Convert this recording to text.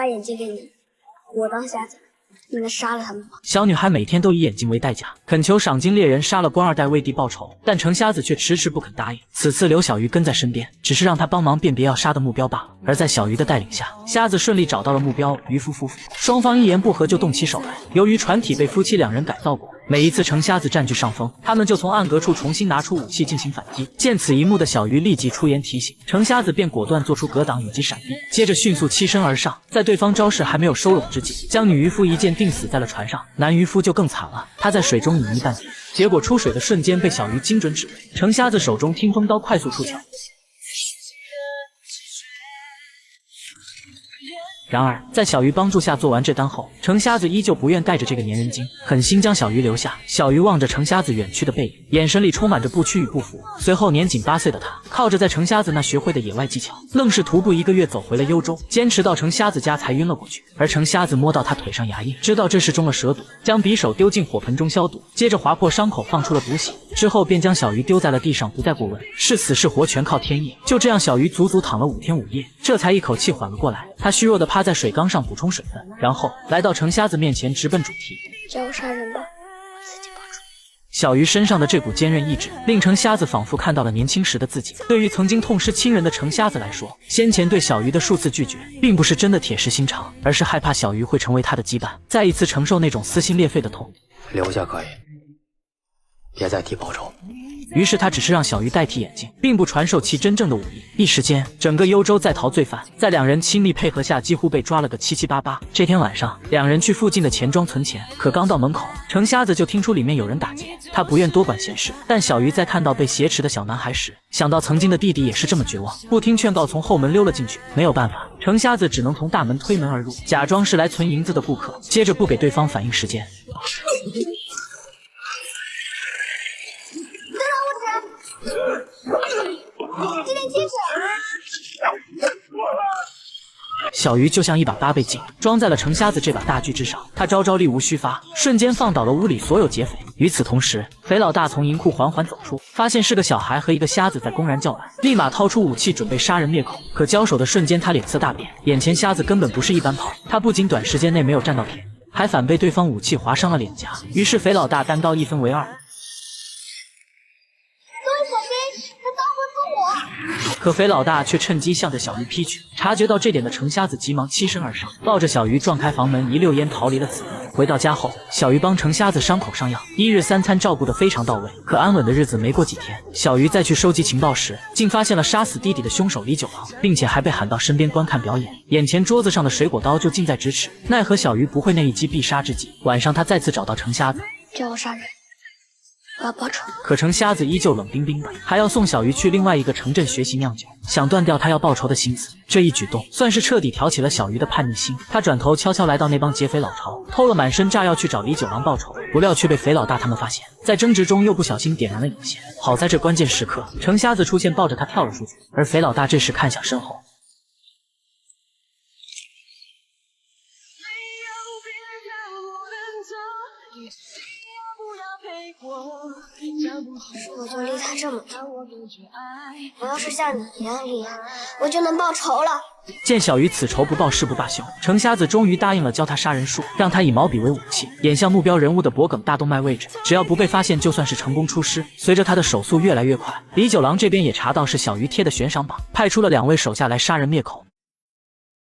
眼睛给你们，我当瞎子，你们杀了他们吧。小女孩每天都以眼睛为代价，恳求赏金猎人杀了官二代为帝报仇，但程瞎子却迟迟不肯答应。此次刘小鱼跟在身边，只是让他帮忙辨别要杀的目标罢了。而在小鱼的带领下，瞎子顺利找到了目标渔夫夫妇，双方一言不合就动起手来。由于船体被夫妻两人改造过，每一次程瞎子占据上风，他们就从暗格处重新拿出武器进行反击。见此一幕的小鱼立即出言提醒，程瞎子便果断做出格挡以及闪避，接着迅速欺身而上，在对方招式还没有收拢之际，将女渔夫一剑钉死在了船上。男渔夫就更惨了，他在水中隐匿半天，结果出水的瞬间被小鱼精准指挥，程瞎子手中听风刀快速出鞘。然而，在小鱼帮助下做完这单后，程瞎子依旧不愿带着这个粘人精，狠心将小鱼留下。小鱼望着程瞎子远去的背影，眼神里充满着不屈与不服。随后，年仅8岁的他，靠着在程瞎子那学会的野外技巧，愣是徒步1个月走回了幽州，坚持到程瞎子家才晕了过去。而程瞎子摸到他腿上牙印，知道这是中了蛇毒，将匕首丢进火盆中消毒，接着划破伤口放出了毒血，之后便将小鱼丢在了地上，不再过问，是死是活全靠天意。就这样，小鱼足足躺了5天5夜，这才一口气缓了过来。他虚弱的趴在水缸上补充水分，然后来到程瞎子面前，直奔主题：叫我杀人吧，我自己报仇。小鱼身上的这股坚韧意志，令程瞎子仿佛看到了年轻时的自己。对于曾经痛失亲人的程瞎子来说，先前对小鱼的数次拒绝，并不是真的铁石心肠，而是害怕小鱼会成为他的羁绊，再一次承受那种撕心裂肺的痛。留下可以，别再提报仇。于是他只是让小鱼代替眼睛，并不传授其真正的武艺。一时间，整个幽州在逃罪犯在两人亲力配合下，几乎被抓了个七七八八。这天晚上，两人去附近的钱庄存钱，可刚到门口，程瞎子就听出里面有人打劫。他不愿多管闲事，但小鱼在看到被挟持的小男孩时，想到曾经的弟弟也是这么绝望，不听劝告，从后门溜了进去。没有办法，程瞎子只能从大门推门而入，假装是来存银子的顾客，接着不给对方反应时间。这点戒指。小鱼就像一把8倍镜，装在了程瞎子这把大锯之上。他招招力无虚发，瞬间放倒了屋里所有劫匪。与此同时，肥老大从银库缓缓走出，发现是个小孩和一个瞎子在公然叫板，立马掏出武器准备杀人灭口。可交手的瞬间，他脸色大变，眼前瞎子根本不是一般炮，他不仅短时间内没有占到便宜，还反被对方武器划伤了脸颊。于是肥老大单刀一分为2。可肥老大却趁机向着小鱼劈去，察觉到这点的程瞎子急忙欺身而上，抱着小鱼撞开房门，一溜烟逃离了此地。回到家后，小鱼帮程瞎子伤口上药，1日3餐照顾得非常到位。可安稳的日子没过几天，小鱼再去收集情报时，竟发现了杀死弟弟的凶手李九郎，并且还被喊到身边观看表演。眼前桌子上的水果刀就近在咫尺，奈何小鱼不会那一击必杀之计。晚上他再次找到程瞎子，叫我杀人，我要报仇。可程瞎子依旧冷冰冰的，还要送小鱼去另外一个城镇学习酿酒，想断掉他要报仇的心思。这一举动算是彻底挑起了小鱼的叛逆心。他转头悄悄来到那帮劫匪老巢，偷了满身炸药去找李九郎报仇，不料却被肥老大他们发现，在争执中又不小心点燃了引线。好在这关键时刻，程瞎子出现，抱着他跳了出去。而肥老大这时看向身后，我就离他这么近，我要是像你一样厉害，我就能报仇了。见小鱼此仇不报誓不罢休，程瞎子终于答应了教他杀人术，让他以毛笔为武器，眼向目标人物的脖颈大动脉位置，只要不被发现，就算是成功出师。随着他的手速越来越快，李九郎这边也查到是小鱼贴的悬赏榜，派出了2位手下来杀人灭口。